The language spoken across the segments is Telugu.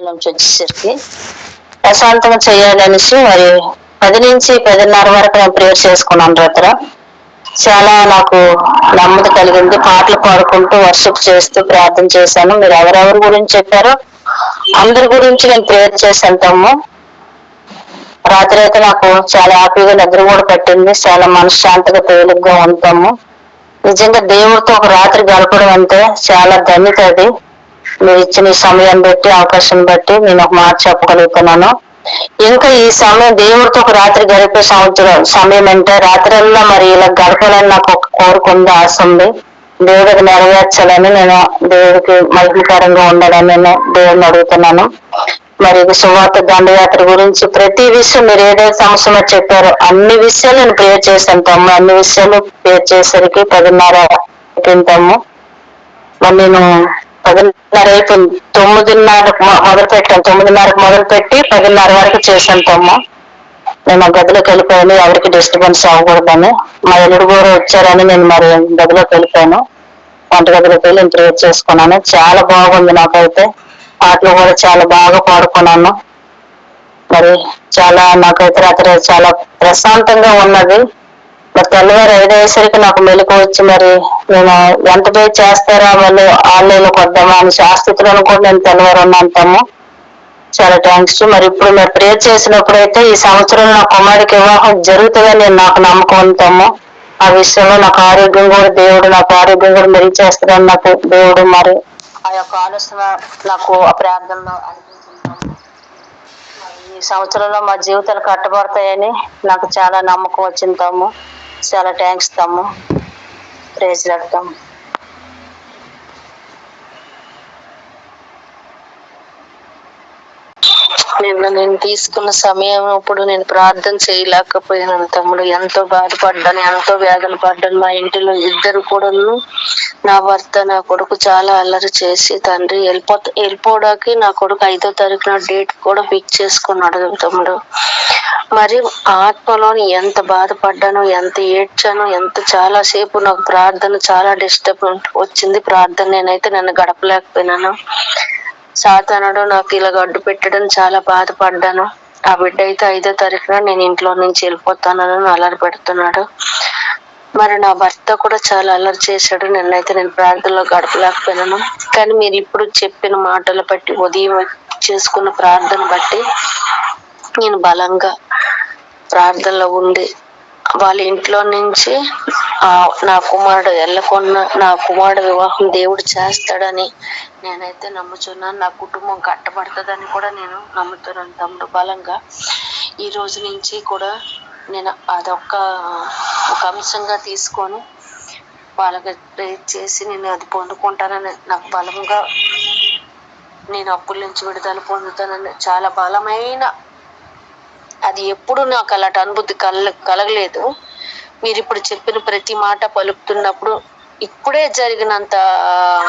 నుంచి వచ్చేసరికి ప్రశాంతంగా చేయాలనేసి మరి 10 నుంచి 10:30 వరకు నేను ప్రేయర్ చేసుకున్నాను రాత్ర. చాలా నాకు నెమ్మది కలిగింది. పాటలు పాడుకుంటూ వర్షిప్ చేస్తూ ప్రార్థన చేశాను. మీరు ఎవరెవరి గురించి చెప్పారో అందరి గురించి నేను ప్రేయర్ చేశాను తమ్ము. రాత్రి అయితే నాకు చాలా హ్యాపీగా నిద్ర కూడా పట్టింది. చాలా మనశ్శాంతిగా తేలిగ్గా ఉంటాము. నిజంగా దేవుడితో ఒక రాత్రి గడపడం అంటే చాలా ధన్యత. అది మీరు ఇచ్చిన ఈ సమయాన్ని బట్టి, అవకాశం బట్టి నేను ఒక మాట చెప్పగలుగుతున్నాను. ఇంకా ఈ సమయం దేవుడితో ఒక రాత్రి గడిపే సమయం అంటే రాత్రల్లా మరి ఇలా గడపాలని నాకు ఒక కోరిక ఉంది, ఆశ ఉంది. దేవుడికి నెరవేర్చాలని నేను దేవుడికి మహిమకరంగా ఉండాలని నేను దేవుడిని అడుగుతున్నాను. మరి సువార్త దండయాత్ర గురించి ప్రతి విషయం మీరు ఏదైతే సంవత్సరంలో చెప్పారో అన్ని విషయాలు నేను ప్రేయర్ చేశాను తమ్ము. అన్ని విషయాలు ప్రేయర్ చేసరికి 10:30 అయిపోయింది. మరి నేను 10:30 అయిపోయింది. 9:30కు మొదలు పెట్టాను. 9:30కు మొదలు పెట్టి 10:30 వరకు చేశాను తమ్ము. నేను ఆ గదిలోకి వెళ్ళిపోయాను, ఎవరికి డిస్టర్బెన్స్ అవ్వకూడదని. మా ఎల్లుడు కూడా వచ్చారని నేను మరి గదిలోకి వెళ్ళిపోయాను. వంటగదిలోకి వెళ్ళి నేను ప్రేయర్ చేసుకున్నాను. చాలా బాగుంది నాకైతే. పాటలు కూడా చాలా బాగా పాడుకున్నాను. మరి చాలా నాకైతే రాత్రి చాలా ప్రశాంతంగా ఉన్నది. మరి తెల్లవారు 5 అయ్యేసరికి నాకు మెలకు వచ్చి మరి నేను ఎంత పే చేస్తారా మళ్ళీ ఆన్లైన్లోకి వద్దామా అని శాస్త్రితులను కూడా నేను తెల్లవారు ఉన్నాను తమ్ము. చాలా థ్యాంక్స్. మరి ఇప్పుడు మీరు ప్రేయర్ చేసినప్పుడు అయితే ఈ సంవత్సరం నా కుమారుడికి వివాహం జరుగుతుందని నేను నాకు నమ్మకం ఉంటాము. ఆ విషయంలో నాకు ఆరోగ్యం కూడా దేవుడు నాకు ఆరోగ్యం కూడా మెరుగు చేస్తాడని నాకు దేవుడు మరి ఆ యొక్క ఆలోచన నాకు ఆ ప్రార్థనలో అనిపించింది. ఈ సంవత్సరంలో మా జీవితాలు కట్టబడతాయని నాకు చాలా నమ్మకం వచ్చింది తమ్ము. చాలా థ్యాంక్స్ తమ్ము. ప్రైజ్ లార్డ్ తమ్ము. నేను తీసుకున్న సమయం ఇప్పుడు నేను ప్రార్థన చేయలేకపోయాను తమ్ముడు. ఎంతో బాధపడ్డాను, ఎంతో వేదన పడ్డాను. మా ఇంటిలో ఇద్దరు కూడాను, నా భర్త నా కొడుకు చాలా అల్లరి చేసి తండ్రి వెళ్ళిపోవడానికి నా కొడుకు 5వ తారీఖున డేట్ కూడా ఫిక్స్ చేసుకున్నాడు తమ్ముడు. మరి ఆత్మలోని ఎంత బాధపడ్డాను, ఎంత ఏడ్చాను, ఎంత చాలా సేపు నాకు ప్రార్థన చాలా డిస్టర్బ్ వచ్చింది. ప్రార్థన నేనైతే నన్ను గడపలేకపోయినాను. సాతానుడు నాకు ఇలా అడ్డు పెట్టడం చాలా బాధపడ్డాను. ఆ బిడ్డ అయితే 5వ తారీఖున నేను ఇంట్లో నుంచి వెళ్ళిపోతానని అల్లరి పెడుతున్నాడు. మరి నా భర్త కూడా చాలా అల్లరి చేశాడు. నిన్నైతే నేను ప్రార్థనలో గడపలేకపోయినాను. కానీ మీరు ఇప్పుడు చెప్పిన మాటలు బట్టి, ఉదయం చేసుకున్న ప్రార్థన బట్టి నేను బలంగా ప్రార్థనలో ఉండి వాళ్ళ ఇంట్లో నుంచి నా కుమారుడు వెళ్ళకుండా నా కుమారుడు వివాహం దేవుడు చేస్తాడని నేనైతే నమ్ముచున్నాను. నా కుటుంబం కట్టబడుతుందని కూడా నేను నమ్ముతున్నాను తమ్ముడు బలంగా. ఈ రోజు నుంచి కూడా నేను అదొక అంశంగా తీసుకొని వాళ్ళకి ప్రేర్ చేసి నేను అది పొందుకుంటానని నాకు బలంగా, నేను అప్పుల నుంచి విడుదల పొందుతానని చాలా బలమైన, అది ఎప్పుడు నాకు అలాంటి అనుభూతి కలగలేదు. మీరు ఇప్పుడు చెప్పిన ప్రతి మాట పలుకుతున్నప్పుడు ఇప్పుడే జరిగినంత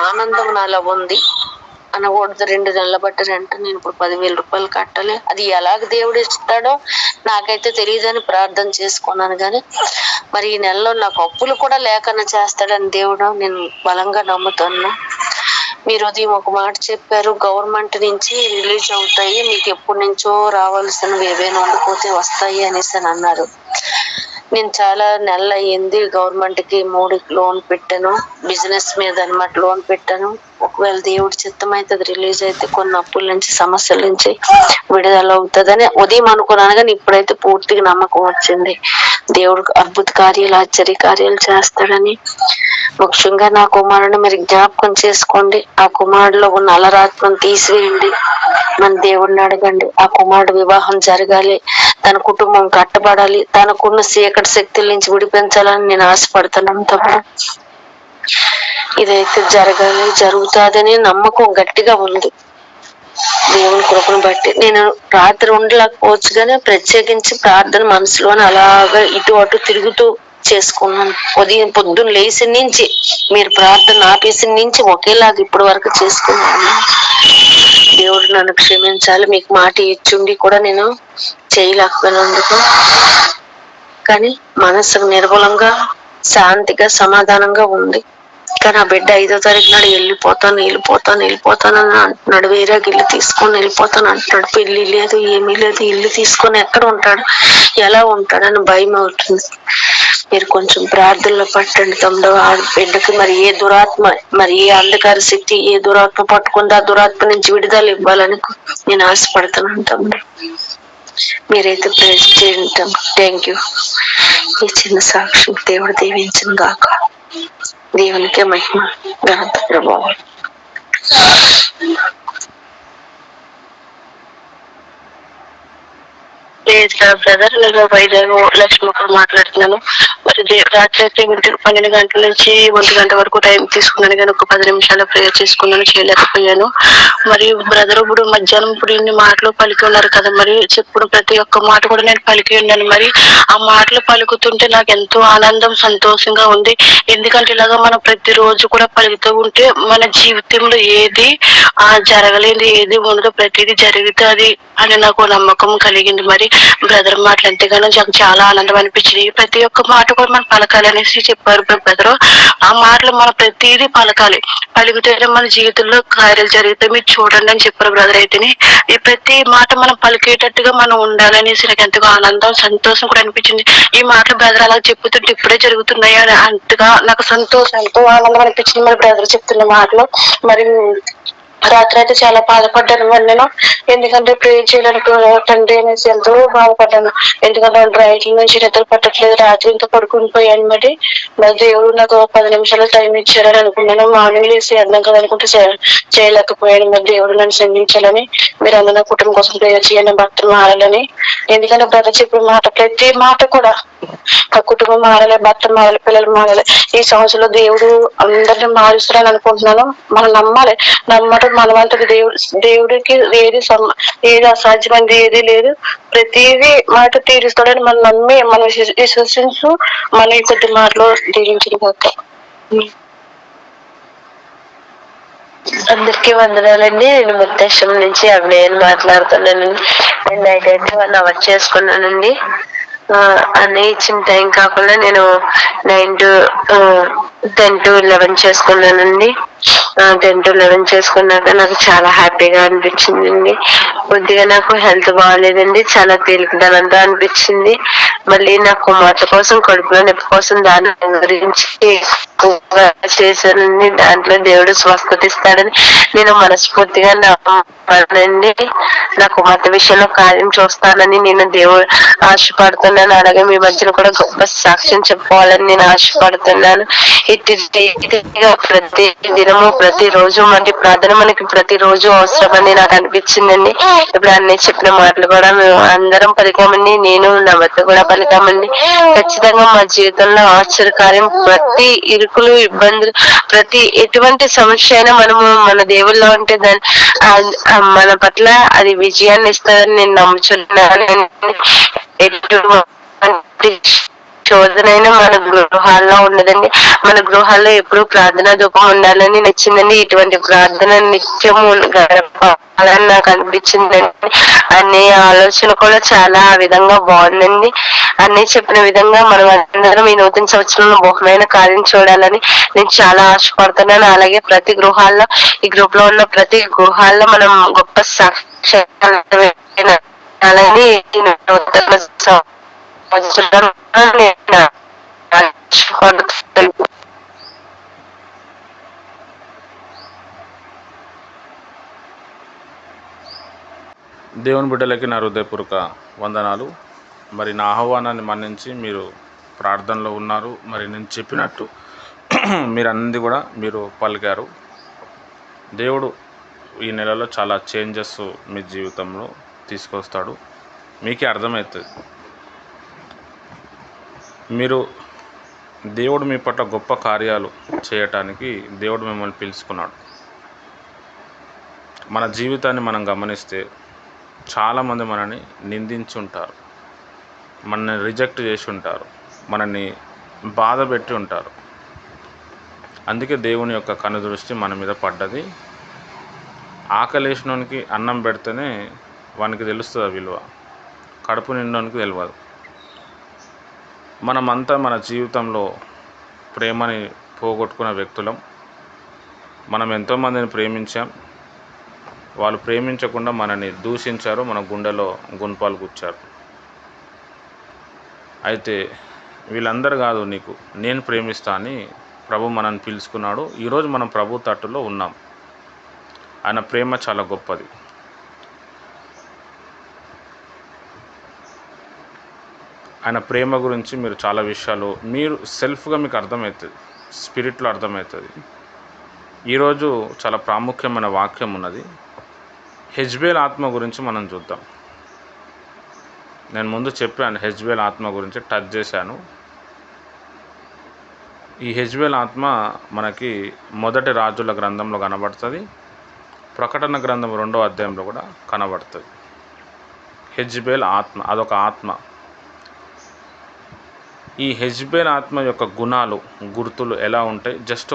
ఆనందం నాలో ఉంది. అనకూడదు. 2 నెలల బట్టి రెంట నేను ఇప్పుడు 10,000 రూపాయలు కట్టాలి. అది ఎలాగ దేవుడు ఇస్తాడో నాకైతే తెలియదని ప్రార్థన చేసుకున్నాను. కానీ మరి ఈ నెలలో నాకు అప్పులు కూడా లేకుండా చేస్తాడని దేవుడు నేను బలంగా నమ్ముతాను. మీరు ఉదయం ఒక మాట చెప్పారు, గవర్నమెంట్ నుంచి రిలీజ్ అవుతాయి, మీకు ఎప్పటి నుంచో రావాల్సినవి ఏవైనా ఉండిపోతే వస్తాయి అనేసి అని అన్నారు. నేను చాలా నెలలు అయ్యింది గవర్నమెంట్ కి 3 లోన్ పెట్టాను, బిజినెస్ మీద అన్నమాట లోన్ పెట్టాను. ఒకవేళ దేవుడి చిత్తం అయితే అది రిలీజ్ అయితే కొన్ని అప్పుల నుంచి సమస్యల నుంచి విడుదల అవుతుందని ఉదయం అనుకున్నాను. కానీ ఇప్పుడైతే పూర్తిగా నమ్మకం వచ్చింది దేవుడు అద్భుత కార్యాలు, ఆశ్చర్య కార్యాలు చేస్తాడని. ముఖ్యంగా నా కుమారుని మీరు జ్ఞాపకం చేసుకోండి. ఆ కుమారుడిలో ఉన్న అలరాత్మను తీసివేయండి. మన దేవుడిని అడగండి. ఆ కుమారుడు వివాహం జరగాలి, తన కుటుంబం కట్టబడాలి, తనకున్న చీకటి శక్తుల నుంచి విడిపించాలని నేను ఆశపడుతున్నాను తమ్ముడు. ఇదైతే జరగాలి, జరుగుతాదని నమ్మకం గట్టిగా ఉంది. దేవుని కృపను బట్టి నేను రాత్రి ఉండలేకపోవచ్చు, కానీ ప్రత్యేకించి ప్రార్థన మనసులోని అలాగా ఇటు అటు తిరుగుతూ చేసుకున్నాను. ఉదయం పొద్దున్న లేచి నుంచి మీరు ప్రార్థన ఆపేసి నుంచి ఒకేలాగా ఇప్పటి వరకు చేసుకున్నాను. దేవుడు నన్ను క్షమించాలి. మీకు మాట ఇచ్చుండి కూడా నేను చేయలేకపోయినందుకు. కానీ మనసు నిర్మలంగా, శాంతిగా, సమాధానంగా ఉంది. కానీ ఆ బిడ్డ 5వ తారీఖు నాడు వెళ్ళిపోతాను అని అంటున్నాడు. వేరే ఇల్లు తీసుకొని వెళ్ళిపోతాను అంటున్నాడు. పెళ్లి లేదు, ఏమీ లేదు. ఇల్లు తీసుకొని ఎక్కడ ఉంటాడు, ఎలా ఉంటాడని భయం అవుతుంది. మీరు కొంచెం ప్రార్థనలో పట్టండి తమ్ముడు. ఆ బిడ్డకి మరి ఏ దురాత్మ, మరి ఏ అంధకార శక్తి, ఏ దురాత్మ పట్టుకుంది, ఆ దురాత్మ నుంచి విడుదల ఇవ్వాలని నేను ఆశపడుతున్నాను తమ్ముడు. మీరైతే ప్రేస్ చేయండి తమ్ముడు. Thank you. ఈ చిన్న సాక్ష్యం దేవుడు దీవించిన గాక. దేవునికే మహిమ, ఘనత, ప్రభావం. బ్రదర్, నేను వైజాగ్ లక్ష్మీపురం మాట్లాడుతున్నాను. మరి రాత్రి అయితే 12 గంటల నుంచి 1 గంట వరకు టైం తీసుకున్నాను, కానీ ఒక 10 నిమిషాలు ప్రేయర్ చేసుకున్నాను, చేయలేకపోయాను. మరి బ్రదర్ ఇప్పుడు మధ్యాహ్నం ఇప్పుడు ఇన్ని మాటలు పలికి ఉన్నారు కదా, మరి చెప్పుడు ప్రతి ఒక్క మాట కూడా నేను పలికి ఉన్నాను. మరి ఆ మాటలు పలుకుతుంటే నాకు ఎంతో ఆనందం, సంతోషంగా ఉంది. ఎందుకంటే ఇలాగా మనం ప్రతిరోజు కూడా పలుకుతూ ఉంటే మన జీవితంలో ఏది జరగలేదు, ఏది ఉండదు, ప్రతిదీ జరుగుతుంది అని నాకు నమ్మకం కలిగింది. మరి బ్రదర్ మాటలు ఎంతగానో నాకు చాలా ఆనందం అనిపించింది. ప్రతి ఒక్క మాట కూడా మనం పలకాలి అనేసి చెప్పారు బ్రదర్. ఆ మాటలు మనం ప్రతిదీ పలకాలి, పలికితేనే మన జీవితంలో కార్యాలు జరుగుతాయి. మీరు చూడండి అని చెప్పారు బ్రదర్. అయితేనే ఈ ప్రతి మాట మనం పలికేటట్టుగా మనం ఉండాలనేసి నాకు ఎంతగా ఆనందం, సంతోషం కూడా అనిపించింది. ఈ మాటలు బ్రదర్ అలా చెప్పుతుంటే ఇప్పుడే జరుగుతున్నాయి అని అంతగా నాకు సంతోషం, ఎంతో ఆనందం అనిపించింది. మరి బ్రదర్ చెప్తున్న మాటలు. మరి రాత్రి అయితే చాలా బాధపడ్డాను మరి నేను, ఎందుకంటే ప్రే చేయడానికి అనేసి ఎంతో బాధపడ్డాను. ఎందుకంటే రైట్ల నుంచి నిద్ర పట్టట్లేదు, రాత్రి ఇంకా పడుకుని పోయాను. మరి దేవుడు నాకు 10 నిమిషాలు టైం ఇచ్చారని అనుకున్నాను. మార్నింగ్ లేసి అర్థం కదనుకుంటే చేయలేకపోయాను. మరి దేవుడు నన్ను క్షమించాలని, మీరు అందరూ నా కుటుంబం కోసం ప్రేయర్ చేయాలని, భర్తలు మారాలని. ఎందుకంటే బ్రదర్ చెప్పిన మాట ప్రతి మాట కూడా ఆ కుటుంబం మారాలి, భర్త మారాలి, పిల్లలు మారాలి. ఈ సంవత్సరంలో దేవుడు అందరిని మారుస్తారని అనుకుంటున్నాను. మనం నమ్మాలి. నమ్మటం మనవంతటి దేవుడికి ఏది అసాధ్యమైనది ఏది లేదు. ప్రతిదీ మాట తీరుస్తాడని మనం నమ్మి మనం విశ్వసించు మన ఈ కొద్ది మాటలో దీవించిన కాక. అందరికీ వందనాలండి. నేను ముత్తేశ్వరం నుంచి అభినయని మాట్లాడుతున్నానండి. నేను నైట్ అయితే 1 hour చేసుకున్నానండి. అన్నయ్య ఇచ్చిన టైం కాకుండా నేను 9 to 10 to 11 చేసుకున్నానండి. 10 to 11 చేసుకున్నాక నాకు చాలా హ్యాపీగా అనిపించిందండి. కొద్దిగా నాకు హెల్త్ బాగాలేదండి, చాలా తేలికదనంతో అనిపించింది. మళ్ళీ నా కుమార్తె కోసం, కడుపులో నొప్పి కోసం దాని గురించి చేశానండి. దాంట్లో దేవుడు స్వస్థత ఇస్తాడని నేను మనస్ఫూర్తిగా నమ్మానండి. నా కుమార్తె విషయంలో కార్యం చూస్తానని నేను దేవుడు ఆశపడుతున్నాను. అలాగే మీ మధ్యలో కూడా గొప్ప సాక్ష్యం చెప్పుకోవాలని నేను ఆశపడుతున్నాను. ఇటు ప్రతి దినము, ప్రతి రోజు మంచి ప్రార్థన మనకి ప్రతిరోజు అవసరమని నాకు అనిపించిందండి. ఇప్పుడు అన్నీ చెప్పిన మాటలు కూడా మేము అందరం పలికామండి, నేను నా భర్త కూడా పలికామండి. ఖచ్చితంగా మా జీవితంలో ఆశ్చర్యకార్యం, ప్రతి ఇరుకులు, ఇబ్బందులు, ప్రతి ఎటువంటి సమస్య అయినా మనము మన దేవుళ్ళలో ఉంటే దాన్ని మన పట్ల అది విజయాన్ని ఇస్తుందని నేను నమ్ముచున్నాను. శోధనైనా మన గృహాల్లో ఉన్నదండి. మన గృహాల్లో ఎప్పుడు ప్రార్థనా ధూపం ఉండాలని నచ్చిందండి. ఇటువంటి ప్రార్థన నిత్యము గడపాలని నాకు అనిపించిందండి. అనే ఆలోచన కూడా చాలా ఆ విధంగా బాగుందండి. అన్నీ చెప్పిన విధంగా మనం అందరం ఈ నూతన సంవత్సరంలో బహుమైన కార్యం చూడాలని నేను చాలా ఆశపడుతున్నాను. అలాగే ప్రతి గృహాల్లో, ఈ గ్రూప్ లో ఉన్న ప్రతి గృహాల్లో మనం గొప్ప సాక్ష్యాలని దేవుని బిడ్డలకి నా హృదయపూర్వక వందనాలు. మరి నా ఆహ్వానాన్ని మన్నించి మీరు ప్రార్థనలో ఉన్నారు. మరి నేను చెప్పినట్టు మీరు పలికారు. దేవుడు ఈ నెలలో చాలా చేంజెస్ మీ జీవితంలో తీసుకొస్తాడు. మీకే అర్థమవుతుంది. దేవుడు మీ పట్ల గొప్ప కార్యాలు చేయటానికి దేవుడు మిమ్మల్ని పిలుచుకున్నాడు. మన జీవితాన్ని మనం గమనిస్తే చాలామంది మనని నిందించి ఉంటారు, మనల్ని రిజెక్ట్ చేసి ఉంటారు, మనల్ని బాధ పెట్టి ఉంటారు. అందుకే దేవుని యొక్క కనుదృష్టి మన మీద పడ్డది. ఆకలేసినోనికి అన్నం పెడితేనే వానికి తెలుస్తుంది ఆ విలువ, కడుపు నిండడానికి తెలియదు. మనమంతా మన జీవితంలో ప్రేమని పోగొట్టుకున్న వ్యక్తులం. మనం ఎంతోమందిని ప్రేమించాం, వాళ్ళు ప్రేమించకుండా మనని దూషించారు, మన గుండెలో గుణపాలు గుచ్చారు. అయితే వీళ్ళందరూ కాదు, నీకు నేను ప్రేమిస్తా అని ప్రభు మనల్ని పిలుచుకున్నాడు. ఈరోజు మనం ప్రభు తట్టులో ఉన్నాం. ఆయన ప్రేమ చాలా గొప్పది. ఆయన ప్రేమ గురించి మీరు చాలా విషయాలు మీరు సెల్ఫ్గా మీకు అర్థమవుతుంది, స్పిరిట్లో అర్థమవుతుంది. ఈరోజు చాలా ప్రాముఖ్యమైన వాక్యం ఉన్నది. హెజ్బేల్ ఆత్మ గురించి మనం చూద్దాం. నేను ముందు చెప్పాను, హెజ్బేల్ ఆత్మ గురించి టచ్ చేశాను. ఈ హెజ్బేల్ ఆత్మ మనకి మొదటి రాజుల గ్రంథంలో కనబడుతుంది, ప్రకటన గ్రంథం 2వ అధ్యాయంలో కూడా కనబడుతుంది. హెజ్బేల్ ఆత్మ అదొక ఆత్మ. ఈ హెజ్బేల్ ఆత్మ యొక్క గుణాలు, గుర్తులు ఎలా ఉంటాయి జస్ట్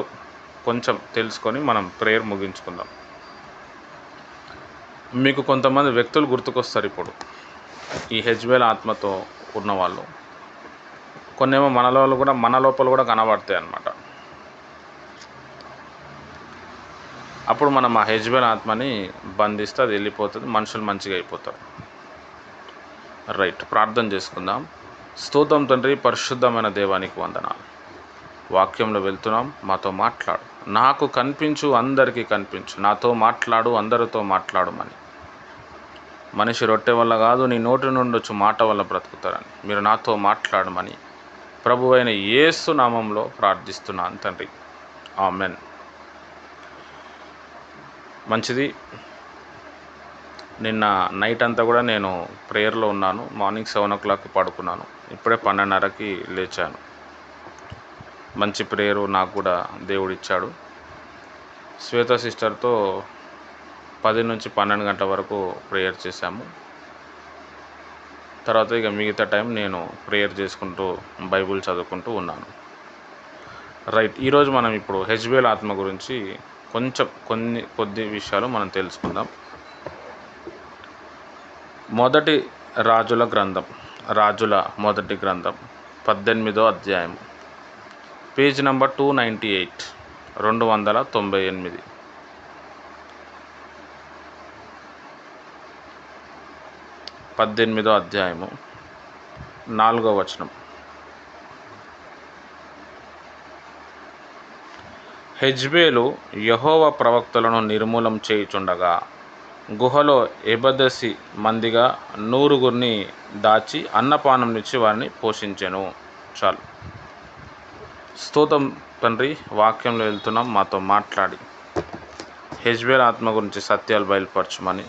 కొంచెం తెలుసుకొని మనం ప్రేయర్ ముగించుకుందాం. మీకు కొంతమంది వ్యక్తులు గుర్తుకొస్తారు ఇప్పుడు, ఈ హెజ్బేల్ ఆత్మతో ఉన్నవాళ్ళు. కొన్నేమో మన లోపల కూడా కనబడతాయి అన్నమాట. అప్పుడు మనం ఆ హెజ్బేల్ ఆత్మని బంధిస్తే అది వెళ్ళిపోతుంది, మనుషులు మంచిగా అయిపోతారు. రైట్, ప్రార్థన చేసుకుందాం. స్తోత్రం తండ్రి, పరిశుద్ధమైన దేవానికి వందనాలు. వాక్యంలో వెళ్తున్నాం, మాతో మాట్లాడు. నాకు కనిపించు, అందరికీ కనిపించు. నాతో మాట్లాడు, అందరితో మాట్లాడమని. మనిషి రొట్టె వల్ల కాదు, నీ నోటి నుండి వచ్చి మాట వల్ల బ్రతుకుతారని మీరు నాతో మాట్లాడమని ప్రభువైన యేసు నామంలో ప్రార్థిస్తున్నాను తండ్రి. ఆమెన్. మంచిది. నిన్న నైట్ అంతా కూడా నేను ప్రేయర్లో ఉన్నాను. మార్నింగ్ 7 o'clock పడుకున్నాను. ఇప్పుడే 12:30కి లేచాను. మంచి ప్రేయరు నాకు కూడా దేవుడు ఇచ్చాడు. శ్వేత సిస్టర్తో 10 నుంచి 12 గంటల వరకు ప్రేయర్ చేశాము. తర్వాత ఇక మిగతా టైం నేను ప్రేయర్ చేసుకుంటూ బైబిల్ చదువుకుంటూ ఉన్నాను. రైట్, ఈరోజు మనం ఇప్పుడు హెజ్బేల్ ఆత్మ గురించి కొద్ది విషయాలు మనం తెలుసుకుందాం. మొదటి రాజుల గ్రంథం, రాజుల మొదటి గ్రంథం 18వ అధ్యాయం, పేజ్ నెంబర్ 298, 298. 18వ అధ్యాయము 4వ వచనం. హెజ్బేలు యెహోవా ప్రవక్తలను నిర్మూలం చేయుచుండగా గుహలో 80 మందిగా 100 దాచి అన్నపానం నుంచి వారిని పోషించెను. చాలు. స్తోత్రం తండ్రి, వాక్యంలో వెళ్తున్నాం, మాతో మాట్లాడి హెజ్బేల్ ఆత్మ గురించి సత్యాలు బయలుపరచమని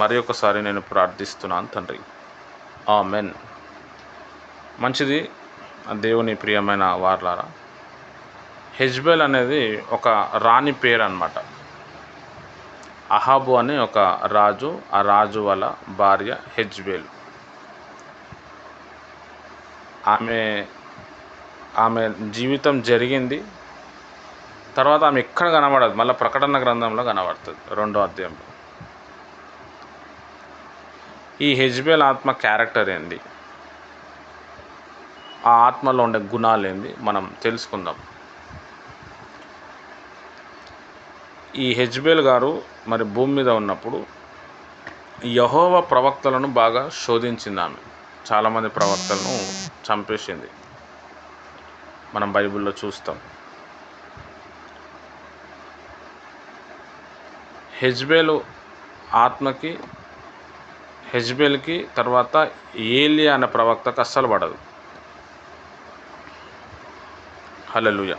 మరి ఒకసారి నేను ప్రార్థిస్తున్నాను తండ్రి. ఆమెన్. మంచిది. దేవుని ప్రియమైన వారలారా, హెజ్బేల్ అనేది ఒక రాణి పేరు అన్నమాట. అహాబు అనే ఒక రాజు, ఆ రాజు వాళ్ళ భార్య హెజ్బేల్. ఆమె జీవితం జరిగింది. తర్వాత ఆమె ఎక్కడ కనబడదు, మళ్ళీ ప్రకటన గ్రంథంలో కనబడుతుంది 2వ అధ్యాయంలో. ఈ హెజ్బేల్ ఆత్మ క్యారెక్టర్ ఏంది, ఆ ఆత్మలో ఉండే గుణాలు ఏంది మనం తెలుసుకుందాం. ఈ హెజ్బేల్ గారు మరి భూమి మీద ఉన్నప్పుడు యెహోవా ప్రవక్తలను బాగా శోధించింది. ఆమె చాలామంది ప్రవక్తలను చంపేసింది, మనం బైబిల్లో చూస్తాం. హెజ్బేల్కి తర్వాత ఏలియా అనే ప్రవక్తకు అస్సలు పడదు. హల్లెలూయా.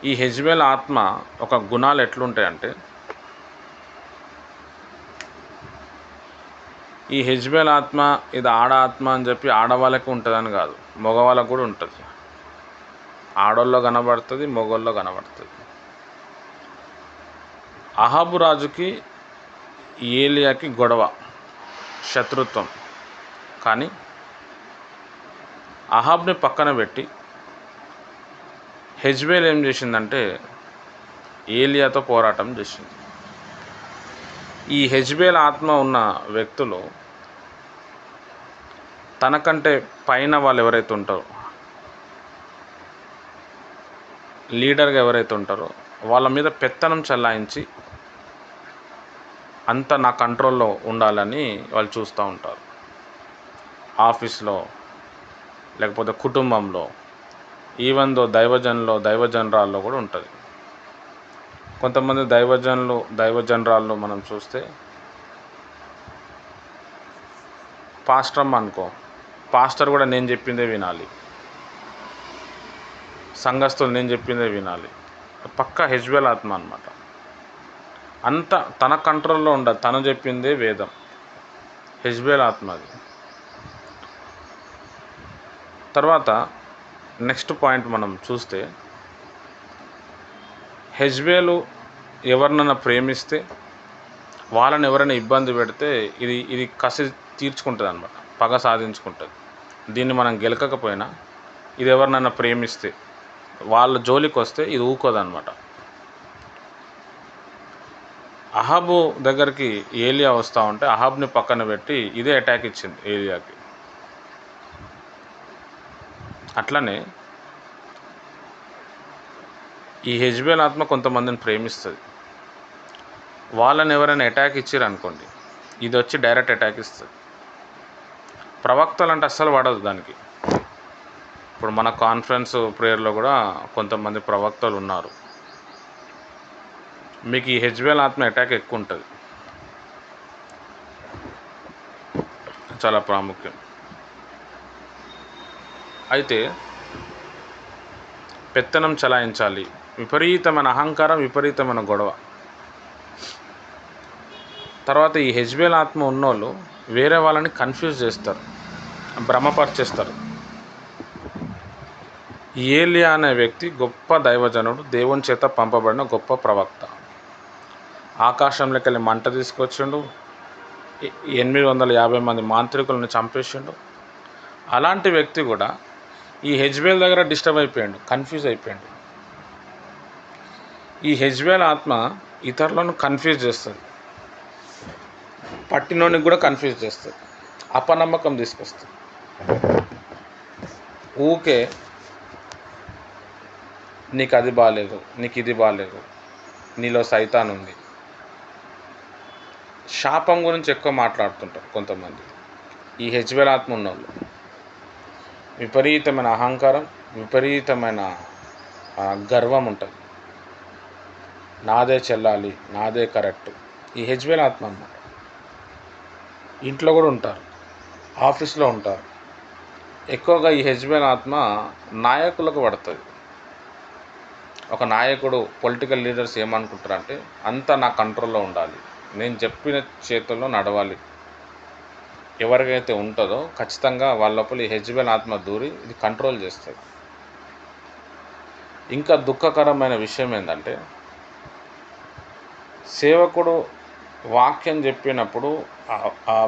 ఈ హెజ్బేల్ ఆత్మ ఒక గుణాలు ఎట్లుంటాయంటే, ఈ హెజ్బేల్ ఆత్మ ఇది ఆడ ఆత్మ అని చెప్పి ఆడవాళ్ళకి ఉంటుందని కాదు, మగవాళ్ళకు కూడా ఉంటుంది. ఆడోళ్ళలో కనబడుతుంది, మగవాళ్ళలో కనబడుతుంది. అహాబు రాజుకి ఏలియాకి గొడవ, శత్రుత్వం. కానీ అహాబ్ని పక్కన పెట్టి హెజ్బేల్ ఏం చేసిందంటే ఏలియాతో పోరాటం చేసింది. ఈ హెజ్బేల్ ఆత్మ ఉన్న వ్యక్తులు తనకంటే పైన వాళ్ళు ఎవరైతే ఉంటారో లీడర్గా ఎవరైతే ఉంటారో వాళ్ళ మీద పెత్తనం చెలాయించి అంతా నా కంట్రోల్లో ఉండాలని వాళ్ళు చూస్తూ ఉంటారు. ఆఫీస్లో, లేకపోతే కుటుంబంలో, ఈవెన్ దో దైవజనరాల్లో కూడా ఉంటుంది. కొంతమంది దైవజనరాల్లో మనం చూస్తే, పాస్టర్ అనుకో, పాస్టర్ కూడా నేను చెప్పిందే వినాలి, సంఘస్థులు నేను చెప్పిందే వినాలి. పక్కా హెజ్బేల్ ఆత్మ అనమాట. అంతా తన కంట్రోల్లో ఉండదు, తను చెప్పిందే వేదం. హెజ్బేల్ ఆత్మ అది. తర్వాత నెక్స్ట్ పాయింట్ మనం చూస్తే, హెజ్బేలు ఎవరినైనా ప్రేమిస్తే, వాళ్ళని ఎవరైనా ఇబ్బంది పెడితే ఇది కసి తీర్చుకుంటుంది అనమాట, పగ సాధించుకుంటుంది. దీన్ని మనం గెలకకపోయినా ఇది ఎవరినైనా ప్రేమిస్తే, వాళ్ళ జోలికి వస్తే ఇది ఊకోదన్నమాట. అహాబు దగ్గరికి ఏలియా వస్తూ ఉంటే అహాబ్ని పక్కన పెట్టి ఇదే అటాక్ ఇచ్చింది ఏలియాకి. అట్లనే ఈ హెజ్బేల్ ఆత్మ కొంతమందిని ప్రేమిస్తుంది. వాళ్ళని ఎవరైనా అటాక్ ఇచ్చారు అనుకోండి, ఇది వచ్చి డైరెక్ట్ అటాక్ ఇస్తుంది. ప్రవక్తలు అంటే అస్సలు పడదు దానికి. ఇప్పుడు మన కాన్ఫరెన్స్ ప్రేయర్లో కూడా కొంతమంది ప్రవక్తలు ఉన్నారు. మీకు ఈ హెజ్బేల్ ఆత్మ అటాక్ ఎక్కువ ఉంటుంది, చాలా ప్రాముఖ్యం. అయితే పెత్తనం చలాయించాలి, విపరీతమైన అహంకారం, విపరీతమైన గొడవ. తర్వాత ఈ హెజ్బేల్ ఆత్మ ఉన్నోళ్ళు వేరే వాళ్ళని కన్ఫ్యూజ్ చేస్తారు, భ్రమపరిచేస్తారు. ఏలియా అనే వ్యక్తి గొప్ప దైవజనుడు, దేవుని చేత పంపబడిన గొప్ప ప్రవక్త. ఆకాశంలోకి వెళ్ళి మంట తీసుకొచ్చిండు, 850 మంది మాంత్రికులను చంపేసిండు. అలాంటి వ్యక్తి కూడా ఈ హెజ్బేల్ దగ్గర డిస్టర్బ్ అయిపోయాడు, కన్ఫ్యూజ్ అయిపోయాడు. ఈ హెజ్బేల్ ఆత్మ ఇతరులను కన్ఫ్యూజ్ చేస్తుంది, పట్టినోనికి కూడా కన్ఫ్యూజ్ చేస్తుంది, అపనమ్మకం తీసుకొస్తుంది. ఊకే నీకు అది బాగాలేదు, నీకు ఇది బాగాలేదు, నీలో సైతాన్ ఉంది, శాపం గురించి ఎక్కువ మాట్లాడుతుంటారు కొంతమంది. ఈ హెజ్బేల్ ఆత్మ ఉన్నోళ్ళు విపరీతమైన అహంకారం, విపరీతమైన గర్వం ఉంటుంది. నాదే చెల్లాలి, నాదే కరెక్ట్. ఈ హెజ్బేల్ ఆత్మ అన్నమాట. ఇంట్లో కూడా ఉంటారు, ఆఫీస్లో ఉంటారు. ఎక్కువగా ఈ హెజ్బేల్ ఆత్మ నాయకులకు పడుతుంది. ఒక నాయకుడు, పొలిటికల్ లీడర్స్ ఏమనుకుంటారంటే, అంతా నా కంట్రోల్లో ఉండాలి, నేను చెప్పిన చేతుల్లో నడవాలి. ఎవరికైతే ఉంటుందో ఖచ్చితంగా వాళ్ళ లోపల ఈ హెజ్బేల్ ఆత్మ దూరి ఇది కంట్రోల్ చేస్తుంది. ఇంకా దుఃఖకరమైన విషయం ఏంటంటే, సేవకుడు వాక్యం చెప్పినప్పుడు ఆ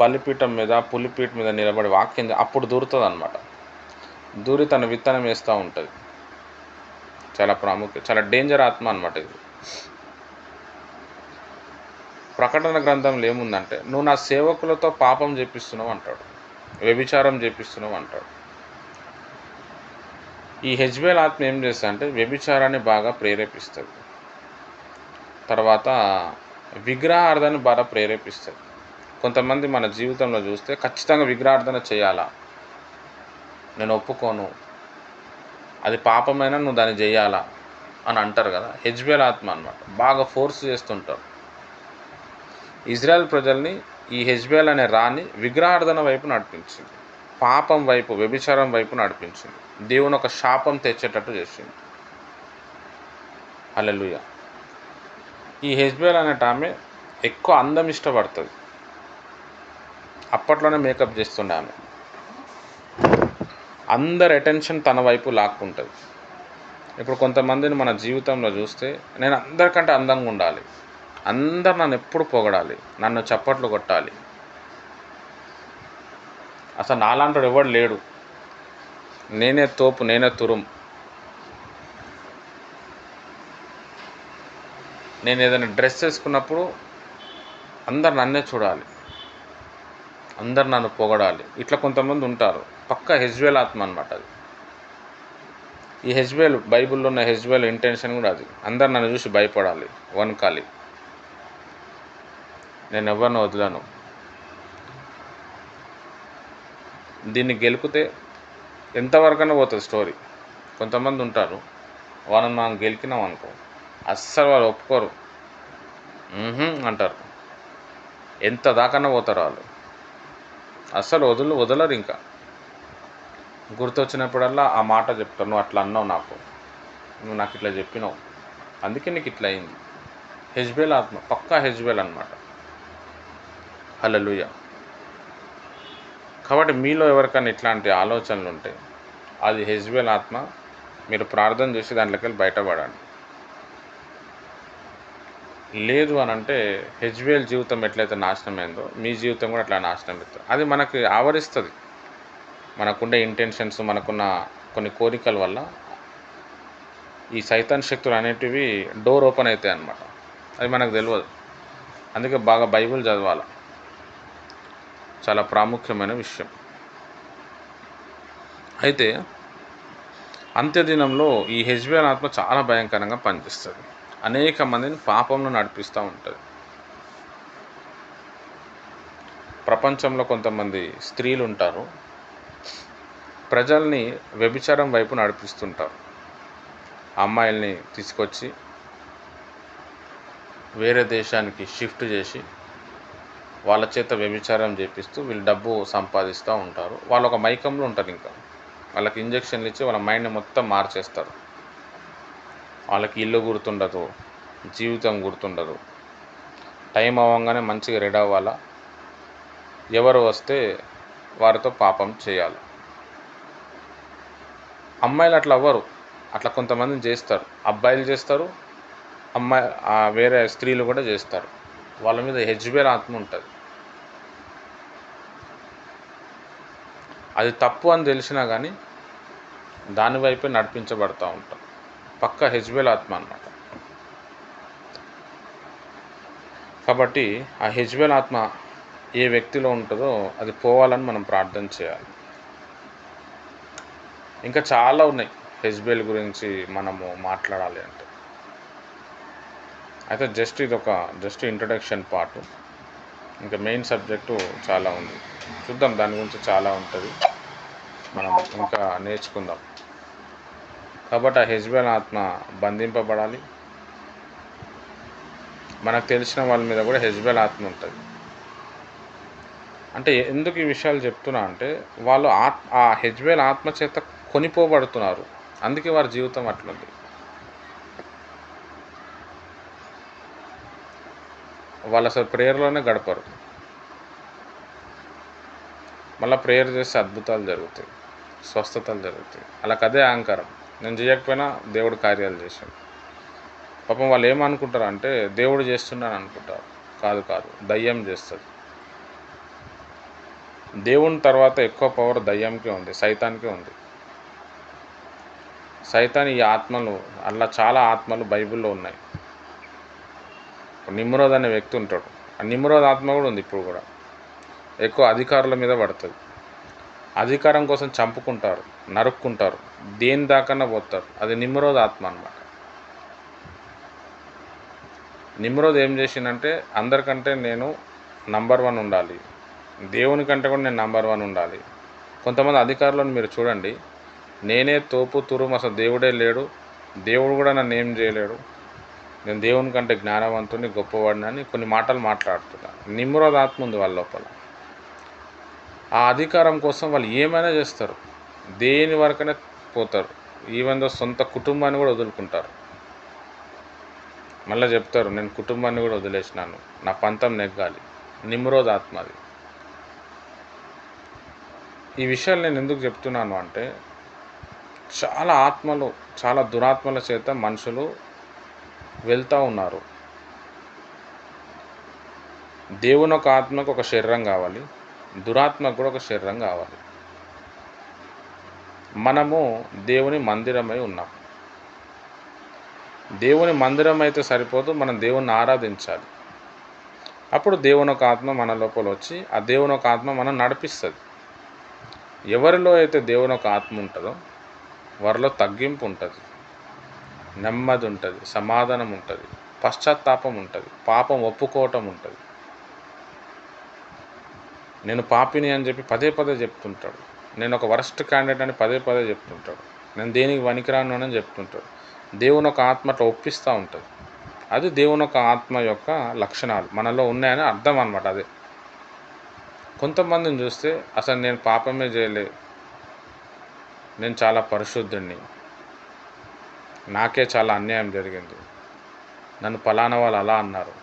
బలిపీఠం మీద, పులిపీఠం మీద నిలబడి వాక్యం అప్పుడు దూరుతుంది అనమాట. దూరి తన విత్తనం వేస్తూ ఉంటుంది. చాలా ప్రాముఖ్యం, చాలా డేంజర్ ఆత్మ అనమాట ఇది. ప్రకటన గ్రంథంలో ఏముందంటే, నువ్వు నా సేవకులతో పాపం చేపిస్తున్నావు అంటాడు, వ్యభిచారం చేపిస్తున్నావు అంటాడు. ఈ హెజ్బేల్ ఆత్మ ఏం చేస్తా అంటే వ్యభిచారాన్ని బాగా ప్రేరేపిస్తుంది. తర్వాత విగ్రహార్థాన్ని బాగా ప్రేరేపిస్తుంది. కొంతమంది మన జీవితంలో చూస్తే ఖచ్చితంగా విగ్రహార్థన చేయాలా, నేను ఒప్పుకోను, అది పాపమైనా నువ్వు దాన్ని చేయాలా అని అంటారు కదా. హెజ్బేల్ ఆత్మ అన్నమాట, బాగా ఫోర్స్ చేస్తుంటారు. ఇజ్రాయెల్ ప్రజల్ని ఈ హెజ్బేల్ అనే రాణి విగ్రహార్థన వైపు నడిపించింది, పాపం వైపు, వ్యభిచారం వైపు నడిపించింది, దేవుని ఒక శాపం తెచ్చేటట్టు చేసింది. హల్లెలూయా. ఈ హెజ్బేల్ అనేట ఆమె ఎక్కువ అందం ఇష్టపడుతుంది. అప్పట్లోనే మేకప్ చేస్తుండే ఆమె, అందరి అటెన్షన్ తన వైపు లాక్కుంటుంది. ఇప్పుడు కొంతమందిని మన జీవితంలో చూస్తే, నేను అందరికంటే అందంగా ఉండాలి, అందరు నన్ను ఎప్పుడు పొగడాలి, నన్ను చప్పట్లు కొట్టాలి, అసలు నాలాంటి ఎవడు లేడు, నేనే తోపు, నేనే తురుం, నేను ఏదైనా డ్రెస్ వేసుకున్నప్పుడు అందరు నన్నే చూడాలి, అందరు నన్ను పొగడాలి. ఇట్లా కొంతమంది ఉంటారు, పక్కా హెజ్బేల్ ఆత్మ అన్నమాట అది. ఈ హెజ్బేల్, బైబిల్లో ఉన్న హెజ్బేల్ ఇంటెన్షన్ కూడా అది. అందరు నన్ను చూసి భయపడాలి, వణకాలి, నేను ఎవరిని వదలను. దీన్ని గెలికితే ఎంతవరకైనా పోతుంది స్టోరీ. కొంతమంది ఉంటారు, వాళ్ళని మనం గెలికినాం అనుకో అస్సలు వాళ్ళు ఒప్పుకోరు, అంటారు. ఎంత దాకన్నా పోతారు వాళ్ళు, అస్సలు వదలరు. ఇంకా గుర్తొచ్చినప్పుడల్లా ఆ మాట చెప్తారు, నువ్వు అట్లా అన్నావు, నువ్వు నాకు ఇట్లా చెప్పినావు, అందుకే నీకు ఇట్లా అయింది. హెజ్బేల్ ఆత్మ, పక్కా హెజ్బేల్ అనమాట. హల్లెలూయా. కాబట్టి మీలో ఎవరికైనా ఇట్లాంటి ఆలోచనలు ఉంటే అది హెజ్బేల్ ఆత్మ. మీరు ప్రార్థన చేసి దాంట్లోకి వెళ్ళి బయటపడండి. లేదు అని అంటే హెజ్బేల్ జీవితం ఎట్లయితే నాశనమైందో మీ జీవితం కూడా అట్లా నాశనం అవుతుంది. అది మనకి ఆవరిస్తుంది. మనకుండే ఇంటెన్షన్స్, మనకున్న కొన్ని కోరికల వల్ల ఈ సైతాన్ శక్తులు అనేటివి డోర్ ఓపెన్ అవుతాయి అన్నమాట. అది మనకు తెలియదు. అందుకే బాగా బైబిల్ చదవాలి, చాలా ప్రాముఖ్యమైన విషయం. అయితే అంత్యదినంలో ఈ హెజ్బేల్ ఆత్మ చాలా భయంకరంగా పనిచేస్తుంది. అనేక మందిని పాపంలో నడిపిస్తూ ఉంటుంది. ప్రపంచంలో కొంతమంది స్త్రీలు ఉంటారు, ప్రజల్ని వ్యభిచారం వైపు నడిపిస్తుంటారు. అమ్మాయిల్ని తీసుకొచ్చి వేరే దేశానికి షిఫ్ట్ చేసి వాళ్ళ చేత వ్యభిచారం చేపిస్తూ వీళ్ళు డబ్బు సంపాదిస్తూ ఉంటారు. వాళ్ళు ఒక మైకంలో ఉంటారు. ఇంకా వాళ్ళకి ఇంజక్షన్లు ఇచ్చి వాళ్ళ మైండ్ని మొత్తం మార్చేస్తారు. వాళ్ళకి ఇల్లు గుర్తుండదు, జీవితం గుర్తుండదు. టైం అవ్వగానే మంచిగా రెడీ అవ్వాలా, ఎవరు వస్తే వారితో పాపం చేయాలి. అమ్మాయిలు అట్లా అవ్వరు, అట్లా కొంతమందిని చేస్తారు. అబ్బాయిలు చేస్తారు, వేరే స్త్రీలు కూడా చేస్తారు. వాళ్ళ మీద హెజ్బేల్ ఆత్మ ఉంటుంది. అది తప్పు అని తెలిసినా కానీ దాని వైపే నడిపించబడుతూ ఉంటాం. పక్క హెజ్బేల్ ఆత్మ అన్నమాట. కాబట్టి ఆ హెజ్బేల్ ఆత్మ ఏ వ్యక్తిలో ఉంటుందో అది పోవాలని మనం ప్రార్థన చేయాలి. ఇంకా చాలా ఉన్నాయి హెజ్బేల్ గురించి మనము మాట్లాడాలి అంటే. అయితే జస్ట్ ఇంట్రడక్షన్ పార్ట్. ఇంకా మెయిన్ సబ్జెక్టు చాలా ఉంది, చూద్దాం. దాని గురించి చాలా ఉంటుంది, మనం ఇంకా నేర్చుకుందాం. కాబట్టి ఆ హెజ్బేల్ ఆత్మ బంధింపబడాలి. మనకు తెలిసిన వాళ్ళ మీద కూడా హెజ్బేల్ ఆత్మ ఉంటుంది. అంటే ఎందుకు ఈ విషయాలు చెప్తున్నా అంటే వాళ్ళు ఆ హెజ్బేల్ ఆత్మ చేత కొనిపోబడుతున్నారు. అందుకే వారి జీవితం అట్లుంది. వాళ్ళు అసలు ప్రేయర్లోనే గడపరు. మళ్ళీ ప్రేయర్ చేస్తే అద్భుతాలు జరుగుతాయి, స్వస్థతలు జరుగుతాయి. వాళ్ళకి అదే అహంకారం, నేను చేయకపోయినా దేవుడు కార్యాలు చేశాను. పాపం వాళ్ళు ఏమనుకుంటారు అంటే దేవుడు చేస్తున్నాను అనుకుంటారు. కాదు, దయ్యం చేస్తుంది. దేవుని తర్వాత ఎక్కువ పవర్ దయ్యంకే ఉంది, సైతానికే ఉంది. సైతాన్ ఈ ఆత్మలు, అలా చాలా ఆత్మలు బైబిల్లో ఉన్నాయి. నిమ్రోద్ అనే వ్యక్తి ఉంటాడు, ఆ నిమ్రోద్ ఆత్మ కూడా ఉంది ఇప్పుడు కూడా. ఎక్కువ అధికారుల మీద పడుతుంది. అధికారం కోసం చంపుకుంటారు, నరుక్కుంటారు, దేని దాకన్నా పోతారు. అది నిమ్రోద్ ఆత్మ అన్నమాట. నిమ్రోద్ ఏం చేసిందంటే అందరికంటే నేను నంబర్ 1 ఉండాలి, దేవుని కంటే కూడా నేను నంబర్ 1 ఉండాలి. కొంతమంది అధికారులను మీరు చూడండి, నేనే తోపు తురుము, అసలు దేవుడే లేడు, దేవుడు కూడా నన్ను ఏం చేయలేడు, నేను దేవుని కంటే జ్ఞానవంతుని, గొప్పవాడిని అని కొన్ని మాటలు మాట్లాడుతున్నారు. నిమ్రోద్ ఆత్మ ఉంది వాళ్ళ లోపల. ఆ అధికారం కోసం వాళ్ళు ఏమైనా చేస్తారు, దేని వరకనే పోతారు. ఈవెన్ దో సొంత కుటుంబాన్ని కూడా వదులుకుంటారు. మళ్ళీ చెప్తారు, నేను కుటుంబాన్ని కూడా వదిలేసినాను, నా పంతం నెగ్గాలి. నిమ్రోద్ ఆత్మ అది. ఈ విషయాలు నేను ఎందుకు చెప్తున్నాను అంటే చాలా ఆత్మలు, చాలా దురాత్మల చేత మనుషులు వెళ్తూ ఉన్నారు. దేవుని ఒక ఆత్మకు ఒక శరీరం కావాలి, దురాత్మకు కూడా ఒక శరీరం కావాలి. మనము దేవుని మందిరమై ఉన్నాం. దేవుని మందిరం అయితే సరిపోదు, మనం దేవుణ్ణి ఆరాధించాలి. అప్పుడు దేవుని ఒక ఆత్మ మన లోపల వచ్చి ఆ దేవుని ఒక ఆత్మ మనం నడిపిస్తుంది. ఎవరిలో అయితే దేవుని ఒక ఆత్మ ఉంటుందో వారిలో తగ్గింపు ఉంటుంది, నెమ్మది ఉంటుంది, సమాధానం ఉంటుంది, పశ్చాత్తాపం ఉంటుంది, పాపం ఒప్పుకోవటం ఉంటుంది. నేను పాపిని అని చెప్పి పదే పదే చెప్తుంటాడు. నేను ఒక వరస్ట్ క్యాండిడేట్ అని పదే పదే చెప్తుంటాడు. నేను దేనికి పనికిరాను అని చెప్తుంటాడు. దేవుని ఒక ఆత్మ అట్లా ఒప్పిస్తూ ఉంటుంది. అది దేవుని ఒక ఆత్మ యొక్క లక్షణాలు మనలో ఉన్నాయని అర్థం అన్నమాట. అదే కొంతమందిని చూస్తే అసలు నేను పాపమే చేయలే, నేను చాలా పరిశుద్ధుడిని, నాకే చాలా అన్యాయం జరిగింది, నన్ను ఫలానా వాళ్ళు అలా అన్నారు,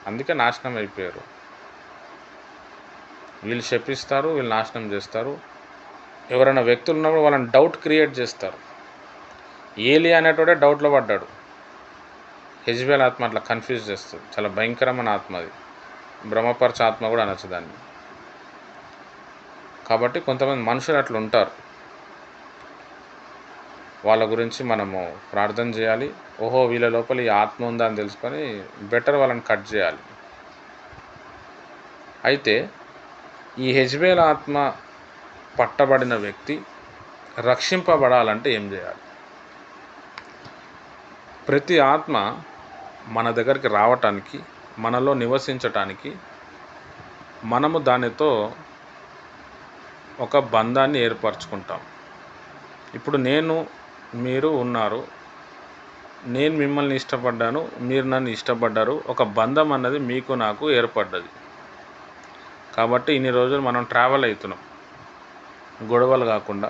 అందుకే నాశనం అయిపోయారు. వీళ్ళు శపిస్తారు, వీళ్ళు నాశనం చేస్తారు. ఎవరైనా వ్యక్తులు ఉన్నప్పుడు వాళ్ళని డౌట్ క్రియేట్ చేస్తారు. ఏలి అనేటోడే డౌట్లో పడ్డాడు. హెజ్బేల్ ఆత్మ అట్లా కన్ఫ్యూజ్ చేస్తుంది. చాలా భయంకరమైన ఆత్మ అది. బ్రహ్మపరచ ఆత్మ కూడా అనొచ్చు దాన్ని. కాబట్టి కొంతమంది మనుషులు అట్లా ఉంటారు. వాళ్ళ గురించి మనము ప్రార్థన చేయాలి. ఓహో, వీళ్ళ లోపల ఈ ఆత్మ ఉందా అని తెలుసుకొని బెటర్ వాళ్ళని కట్ చేయాలి. అయితే ఈ హెజ్బేల్ ఆత్మ పట్టబడిన వ్యక్తి రక్షింపబడాలంటే ఏం చేయాలి? ప్రతి ఆత్మ మన దగ్గరికి రావటానికి, మనలో నివసించటానికి మనము దానితో ఒక బంధాన్ని ఏర్పరచుకుంటాం. ఇప్పుడు మీరు ఉన్నారు, నేను మిమ్మల్ని ఇష్టపడ్డాను, మీరు నన్ను ఇష్టపడ్డారు. ఒక బంధం అన్నది మీకు నాకు ఏర్పడ్డది. కాబట్టి ఇన్ని రోజులు మనం ట్రావెల్ అవుతున్నాం, గొడవలు కాకుండా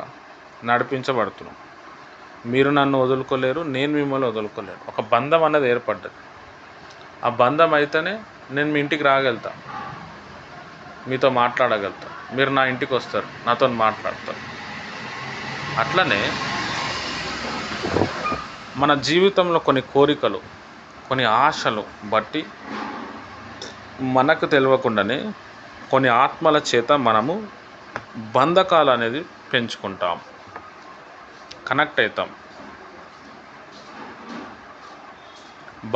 నడిపించబడుతున్నాం. మీరు నన్ను వదులుకోలేరు, నేను మిమ్మల్ని వదులుకోలేరు. ఒక బంధం అన్నది ఏర్పడ్డది. ఆ బంధం అయితేనే నేను మీ ఇంటికి రాగలుగుతా, మీతో మాట్లాడగలుగుతా, మీరు నా ఇంటికి వస్తారు, నాతో మాట్లాడతారు. అట్లనే మన జీవితంలో కొన్ని కోరికలు, కొన్ని ఆశలు బట్టి మనకు తెలియకుండానే కొన్ని ఆత్మల చేత మనము బంధకాలు అనేది పెంచుకుంటాం, కనెక్ట్ అవుతాం.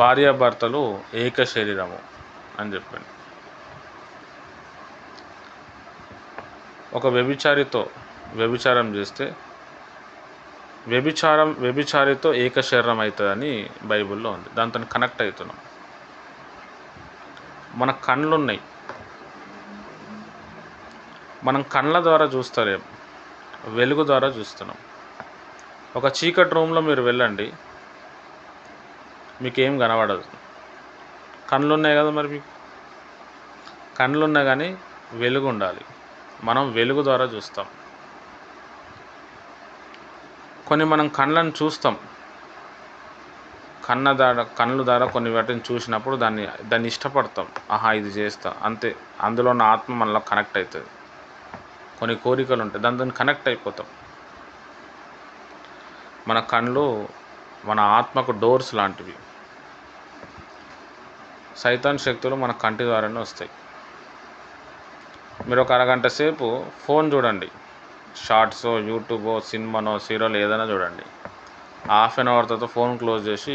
భార్యాభర్తలు ఏక శరీరము అని చెప్పండి. ఒక వ్యభిచారం చేస్తే వ్యభిచారితో ఏక శరీరం అవుతుందని బైబిల్లో ఉంది. దాంతో కనెక్ట్ అవుతున్నాం. మన కళ్ళు ఉన్నాయి, మనం కళ్ళ ద్వారా చూస్తలేం, వెలుగు ద్వారా చూస్తున్నాం. ఒక చీకటి రూమ్లో మీరు వెళ్ళండి, మీకేం కనబడదు. కళ్ళు ఉన్నాయి కదా, మరి మీకు కళ్ళు ఉన్నాయి కానీ వెలుగు ఉండాలి. మనం వెలుగు ద్వారా చూస్తాం. కొన్ని మనం కళ్ళను చూస్తాం, కళ్ళు ద్వారా కొన్ని వాటిని చూసినప్పుడు దాన్ని ఇష్టపడతాం. ఆహా, ఇది చేస్తా, అంతే. అందులో ఉన్న ఆత్మ మనలో కనెక్ట్ అవుతుంది. కొన్ని కోరికలు ఉంటాయి, దాంతో కనెక్ట్ అయిపోతాం. మన కళ్ళు మన ఆత్మకు డోర్స్ లాంటివి. సైతాన్ శక్తులు మన కంటి ద్వారానే వస్తాయి. మీరు ఒక అరగంట సేపు ఫోన్ చూడండి, షార్ట్సో, యూట్యూబో, సినిమానో, సీరియల్ ఏదైనా చూడండి. హాఫ్ అన్ అవర్ తర్వాత ఫోన్ క్లోజ్ చేసి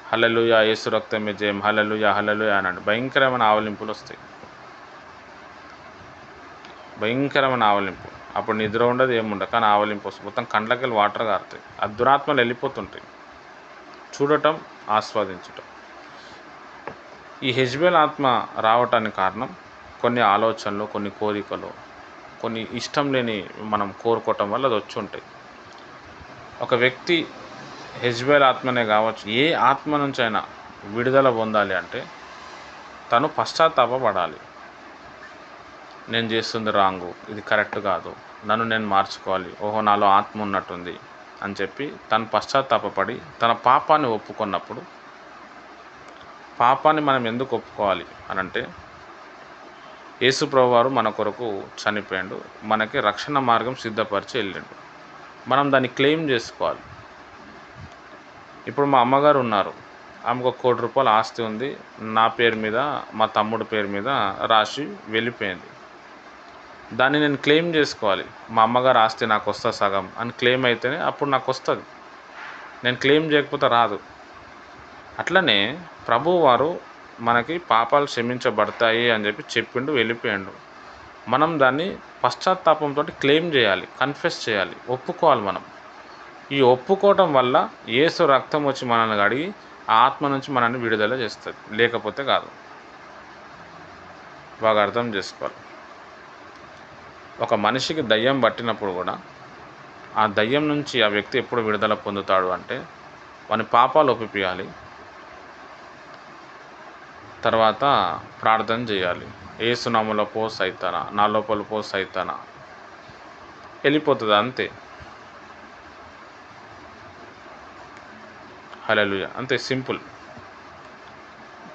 హల్లెలూయా, యేసు రక్తమే జయం, హల్లెలూయా హల్లెలూయా అనండి. భయంకరమైన ఆవలింపులు వస్తాయి, భయంకరమైన ఆవలింపు. అప్పుడు నిద్ర ఉండదు, ఏముండదు, కానీ ఆవలింపు వస్తుంది. మొత్తం కండ్లకి వెళ్ళి వాటర్ కారుతాయి. ఆ దురాత్మలు వెళ్ళిపోతుంటాయి. చూడటం, ఆస్వాదించటం. ఈ హెజ్బేల్ ఆత్మ రావటానికి కారణం కొన్ని ఆలోచనలు, కొన్ని కోరికలు, కొన్ని ఇష్టం లేని మనం కోరుకోవటం వల్ల అది వచ్చి ఉంటాయి. ఒక వ్యక్తి హెజ్బేల్ ఆత్మనే కావచ్చు, ఏ ఆత్మ నుంచి అయినా విడుదల పొందాలి అంటే తను పశ్చాత్తాపపడాలి. నేను చేస్తుంది రాంగు, ఇది కరెక్ట్ కాదు, నన్ను నేను మార్చుకోవాలి, ఓహో నాలో ఆత్మ ఉన్నట్టుంది అని చెప్పి తను పశ్చాత్తాపపడి తన పాపాన్ని ఒప్పుకున్నప్పుడు, పాపాన్ని మనం ఎందుకు ఒప్పుకోవాలి అని అంటే, యేసు ప్రభువారు మన కొరకు చనిపోయాడు, మనకి రక్షణ మార్గం సిద్ధపరిచి వెళ్ళిండు. మనం దాన్ని క్లెయిమ్ చేసుకోవాలి. ఇప్పుడు మా అమ్మగారు ఉన్నారు, ఆమెకు 1 కోటి రూపాయల ఆస్తి ఉంది, నా పేరు మీద, మా తమ్ముడి పేరు మీద రాసి వెళ్ళిపోయింది. దాన్ని నేను క్లెయిమ్ చేసుకోవాలి. మా అమ్మగారు ఆస్తి నాకు వస్తుంది సగం అని క్లెయిమ్ అయితేనే అప్పుడు నాకు వస్తుంది. నేను క్లెయిమ్ చేయకపోతే రాదు. అట్లనే ప్రభువారు మనకి పాపాలు క్షమించబడతాయి అని చెప్పి చెప్పిండు, వెళ్ళిపోయాడు. మనం దాన్ని పశ్చాత్తాపంతో క్లెయిమ్ చేయాలి, కన్ఫెస్ చేయాలి, ఒప్పుకోవాలి. మనం ఈ ఒప్పుకోవటం వల్ల యేసు రక్తం వచ్చి మనల్ని కడిగి ఆ ఆత్మ నుంచి మనల్ని విడుదల చేస్తుంది, లేకపోతే కాదు. బాగా అర్థం చేసుకోవాలి. ఒక మనిషికి దయ్యం పట్టినప్పుడు కూడా ఆ దయ్యం నుంచి ఆ వ్యక్తి ఎప్పుడు విడుదల పొందుతాడు అంటే వాని పాపాలు ఒప్పిపియాలి, తర్వాత ప్రార్థన చేయాలి. ఏసునామములో పో సైతానా, నా లోపల పో సైతానా, వెళ్ళిపోతుంది అంతే. హల్లెలూయా, అంతే సింపుల్.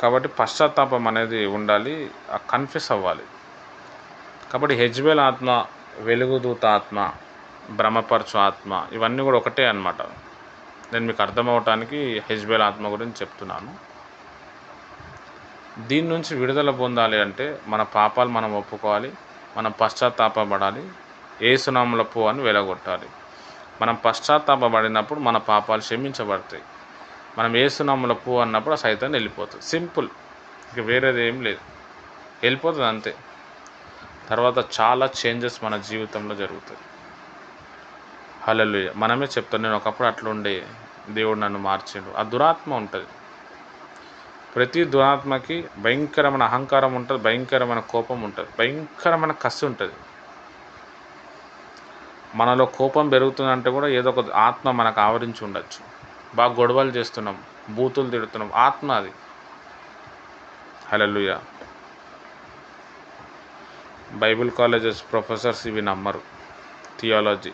కాబట్టి పశ్చాత్తాపం అనేది ఉండాలి, కన్ఫ్యూస్ అవ్వాలి. కాబట్టి హెజ్బేల్ ఆత్మ, వెలుగుదూత ఆత్మ, భ్రమపరచు ఆత్మ, ఇవన్నీ కూడా ఒకటే అన్నమాట. నేను మీకు అర్థమవటానికి హెజ్బేల్ ఆత్మ గురించి చెప్తున్నాను. దీని నుంచి విడుదల పొందాలి అంటే మన పాపాలు మనం ఒప్పుకోవాలి, మనం పశ్చాత్తాపపడాలి, ఏసునామములో పో అని వెలగొట్టాలి. మనం పశ్చాత్తాపపడినప్పుడు మన పాపాలు క్షమించబడతాయి. మనం ఏసునామములో పో అన్నప్పుడు ఆ సైతాన్ని వెళ్ళిపోతుంది. సింపుల్, ఇక వేరేది ఏం లేదు, వెళ్ళిపోతుంది అంతే. తర్వాత చాలా చేంజెస్ మన జీవితంలో జరుగుతుంది. హల్లెలూయా. మనమే చెప్తాం, నేను ఒకప్పుడు అట్లుండే, దేవుడు నన్ను మార్చిండు. ఆ దురాత్మ ఉంటుంది. ప్రతి దురాత్మకి భయంకరమైన అహంకారం ఉంటుంది, భయంకరమైన కోపం ఉంటుంది, భయంకరమైన కసి ఉంటుంది. మనలో కోపం పెరుగుతుందంటే కూడా ఏదో ఒక ఆత్మ మనకు ఆవరించి ఉండొచ్చు. బాగా గొడవలు చేస్తున్నాం, బూతులు తిడుతున్నాం, ఆత్మ అది. హల్లెలూయా. బైబిల్ కాలేజెస్ ప్రొఫెసర్స్ ఇవి నమ్మరు, థియాలజీ.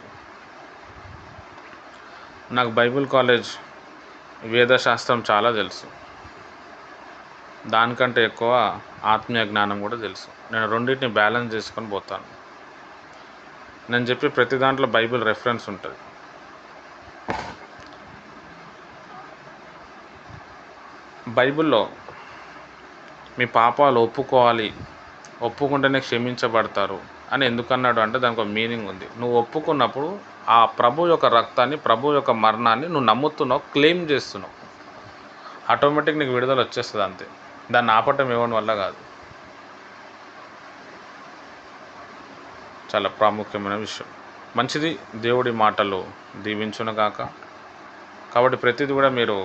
నాకు బైబిల్ కాలేజ్ వేదశాస్త్రం చాలా తెలుసు, దానికంటే ఎక్కువ ఆత్మీయ జ్ఞానం కూడా తెలుసు. నేను రెండింటిని బ్యాలెన్స్ చేసుకొని పోతాను. నేను చెప్పే ప్రతి దాంట్లో బైబిల్ రెఫరెన్స్ ఉంటుంది. బైబిల్లో మీ పాపాలు ఒప్పుకోవాలి, ఒప్పుకుంటేనే క్షమించబడతారు అని ఎందుకన్నాడు అంటే దానికి ఒక మీనింగ్ ఉంది. నువ్వు ఒప్పుకున్నప్పుడు ఆ ప్రభు యొక్క రక్తాన్ని, ప్రభు యొక్క మరణాన్ని నువ్వు నమ్ముతున్నావు, క్లెయిమ్ చేస్తున్నావు, ఆటోమేటిక్ నీకు విడుదల వచ్చేస్తుంది అంతే. దాన్ని ఆపటం ఇవ్వడం వల్ల కాదు. చాలా ప్రాముఖ్యమైన విషయం. మంచిది, దేవుడి మాటలు దీవించునుగాక. కాబట్టి ప్రతిదీ కూడా మీరు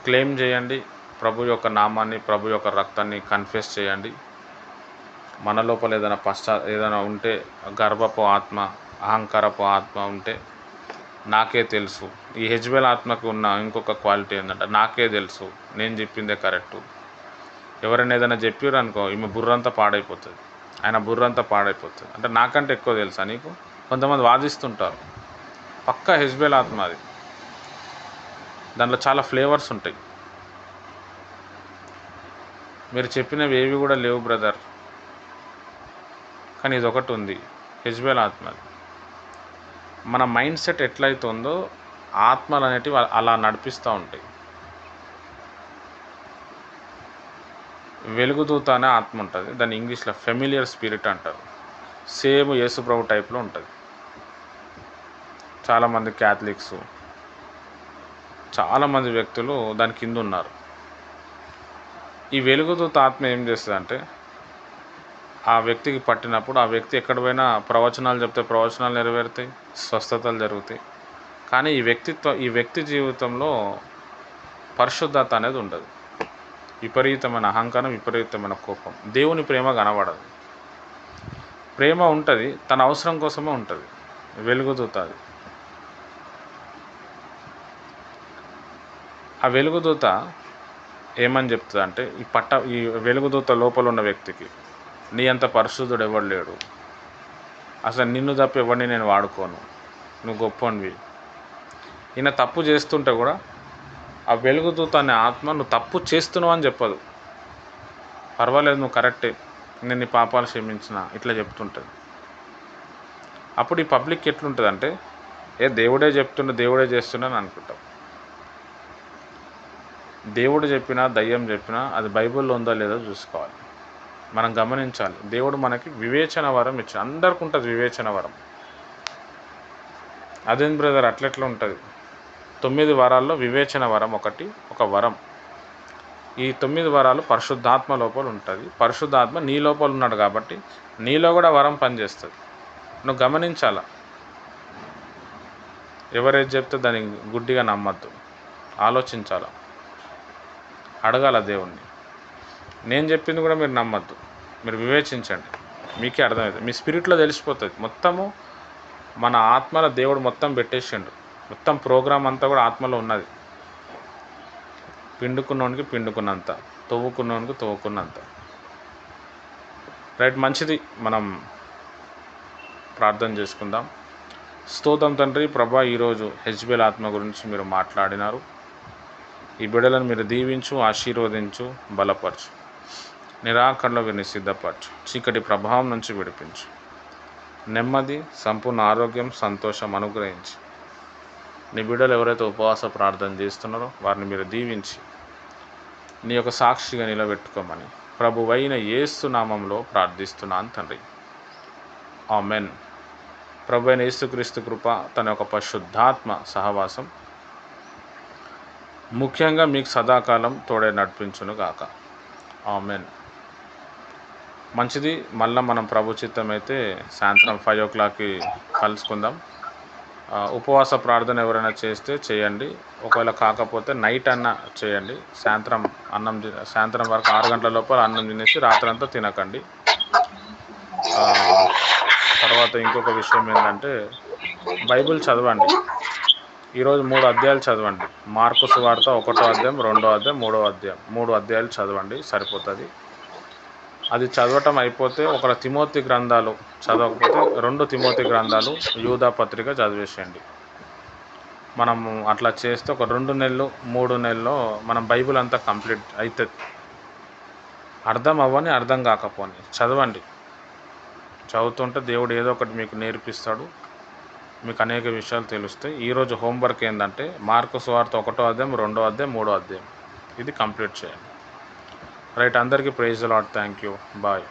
క్లెయిమ్ చేయండి, ప్రభు యొక్క నామాన్ని, ప్రభు యొక్క రక్తాన్ని కన్ఫెస్ చేయండి. మన లోపల ఏదైనా ఉంటే, గర్వపు ఆత్మ, అహంకారపు ఆత్మ ఉంటే, నాకే తెలుసు. ఈ హెజ్బేల్ ఆత్మకు ఉన్న ఇంకొక క్వాలిటీ ఏంటంటే నాకే తెలుసు, నేను చెప్పిందే కరెక్టు. ఎవరైనా ఏదైనా చెప్పారు అనుకో, ఈమె బుర్రంతా పాడైపోతుంది, ఆయన బుర్రంతా పాడైపోతుంది. అంటే నాకంటే ఎక్కువ తెలుసా నీకు? కొంతమంది వాదిస్తుంటారు. పక్కా హెజ్బేల్ ఆత్మ అది. దాంట్లో చాలా ఫ్లేవర్స్ ఉంటాయి. మీరు చెప్పినవి ఏవి కూడా లేవు బ్రదర్, కానీ ఇది ఒకటి ఉంది, హెజ్బేల్ ఆత్మ. మన మైండ్ సెట్ ఎట్లయితుందో ఆత్మలు అనేటివి అలా నడిపిస్తూ ఉంటాయి. వెలుగుదూత అనే ఆత్మ ఉంటుంది, దాన్ని ఇంగ్లీష్లో ఫెమిలియర్ స్పిరిట్ అంటారు. సేమ్ యేసుప్రభు టైప్లో ఉంటుంది. చాలామంది క్యాథలిక్స్, చాలామంది వ్యక్తులు దాని కింద ఉన్నారు. ఈ వెలుగుదూత ఆత్మ ఏం చేస్తుంది అంటే ఆ వ్యక్తికి పట్టినప్పుడు ఆ వ్యక్తి ఎక్కడ పోయినా ప్రవచనాలు చెప్తే ప్రవచనాలు నెరవేరుతాయి, స్వస్థతలు జరుగుతాయి. కానీ ఈ వ్యక్తి జీవితంలో పరిశుద్ధత అనేది ఉండదు. విపరీతమైన అహంకారం, విపరీతమైన కోపం, దేవుని ప్రేమ కనబడదు. ప్రేమ ఉంటుంది, తన అవసరం కోసమే ఉంటుంది. వెలుగుదూత అది. ఆ వెలుగుదూత ఏమని చెప్తుంది అంటే ఈ వెలుగుదూత లోపల ఉన్న వ్యక్తికి, నీ అంత పరిశుద్ధుడు ఎవడు లేడు, అసలు నిన్ను తప్ప ఎవరిని నేను వాడుకోను, నువ్వు గొప్పనివి. ఈయన తప్పు చేస్తుంటే కూడా ఆ వెలుగుదూత అనే ఆత్మ నువ్వు తప్పు చేస్తున్నావు అని చెప్పదు, పర్వాలేదు నువ్వు కరెక్టే, నేను నీ పాపాలు క్షమించిన, ఇట్లా చెప్తుంటుంది. అప్పుడు ఈ పబ్లిక్ ఎట్లుంటుంది అంటే దేవుడే చెప్తున్నా, దేవుడే చేస్తున్నా అని అనుకుంటాం. దేవుడు చెప్పినా, దయ్యం చెప్పినా అది బైబిల్లో ఉందో లేదో చూసుకోవాలి, మనం గమనించాలి. దేవుడు మనకి వివేచన వరం ఇచ్చాడు, అందరికి ఉంటుంది వివేచన వరం. అదేం బ్రదర్ అట్లెట్లా ఉంటుంది? 9 వరాల్లో వివేచన వరం ఒక వరం. ఈ 9 వరాలు పరిశుద్ధాత్మ లోపల ఉంటుంది. పరిశుద్ధాత్మ నీ లోపల ఉన్నాడు కాబట్టి నీలో కూడా వరం పనిచేస్తుంది. నువ్వు గమనించాల. ఎవరేది చెప్తే దాన్ని గుడ్డిగా నమ్మద్దు, ఆలోచించాలి, అడగాల దేవుణ్ణి. నేను చెప్పింది కూడా మీరు నమ్మద్దు, మీరు వివేచించండి, మీకే అర్థమవుతుంది, మీ స్పిరిట్లో తెలిసిపోతుంది. మొత్తము మన ఆత్మలో దేవుడు మొత్తం పెట్టేసిండు, మొత్తం ప్రోగ్రామ్ అంతా కూడా ఆత్మలో ఉన్నది. పిండుకున్నోనికి పిండుకున్నంత, తవ్వుకున్నోనికి తవ్వుకున్నంత. రైట్, మంచిది. మనం ప్రార్థన చేసుకుందాం. స్తోత్రం తండ్రి. ప్రభా, ఈరోజు హెచ్బిఎల్ ఆత్మ గురించి మీరు మాట్లాడినారు. ఈ బిడ్డలను మీరు దీవించు, ఆశీర్వదించు, బలపరచు, నిరాకరణలో వీరిని సిద్ధపరచు, చీకటి ప్రభావం నుంచి విడిపించు, నెమ్మది, సంపూర్ణ ఆరోగ్యం, సంతోషం అనుగ్రహించి, నీ బిడ్డలు ఎవరైతే ఉపవాస ప్రార్థన చేస్తున్నారో వారిని మీరు దీవించి నీ యొక్క సాక్షిగా నిలబెట్టుకోమని ప్రభువైన యేసు నామంలో ప్రార్థిస్తున్నాను తండ్రి. ఆమెన్. ప్రభువైన యేసుక్రీస్తు కృప, తన యొక్క పరిశుద్ధాత్మ సహవాసం ముఖ్యంగా మీకు సదాకాలం తోడే నడిపించును గాక. ఆమెన్. మంచిది. మళ్ళీ మనం ప్రభు చిత్తం అయితే సాయంత్రం 5 o'clockకి కలుసుకుందాం. ఉపవాస ప్రార్థన ఎవరైనా చేస్తే చేయండి, ఒకవేళ కాకపోతే నైట్ అన్న చేయండి. సాయంత్రం వరకు 6 గంటల లోపల అన్నం తినేసి రాత్రంతా తినకండి. తర్వాత ఇంకొక విషయం ఏంటంటే, బైబిల్ చదవండి. ఈరోజు 3 అధ్యాయాలు చదవండి. మార్కు సువార్త 1వ అధ్యాయం, 2వ అధ్యాయం, 3వ అధ్యాయం, 3 అధ్యాయాలు చదవండి, సరిపోతుంది. అది చదవటం అయిపోతే ఒక తిమోతి గ్రంథాలు చదవకపోతే 2 తిమోతి గ్రంథాలు, యూదా పత్రిక చదివేసేయండి. మనము అట్లా చేస్తే ఒక 2 నెలలు 3 నెలల్లో మనం బైబిల్ అంతా కంప్లీట్ అవుతుంది. అర్థం అవ్వని, అర్థం కాకపోని చదవండి. చదువుతుంటే దేవుడు ఏదో ఒకటి మీకు నేర్పిస్తాడు, మీకు అనేక విషయాలు తెలుస్తాయి. ఈరోజు హోంవర్క్ ఏంటంటే మార్కు సువార్త 1వ అధ్యాయం, 2వ అధ్యాయం, 3వ అధ్యాయం ఇది కంప్లీట్ చేయండి. రైట్, అందరికీ praise the lord. Thank you. Bye.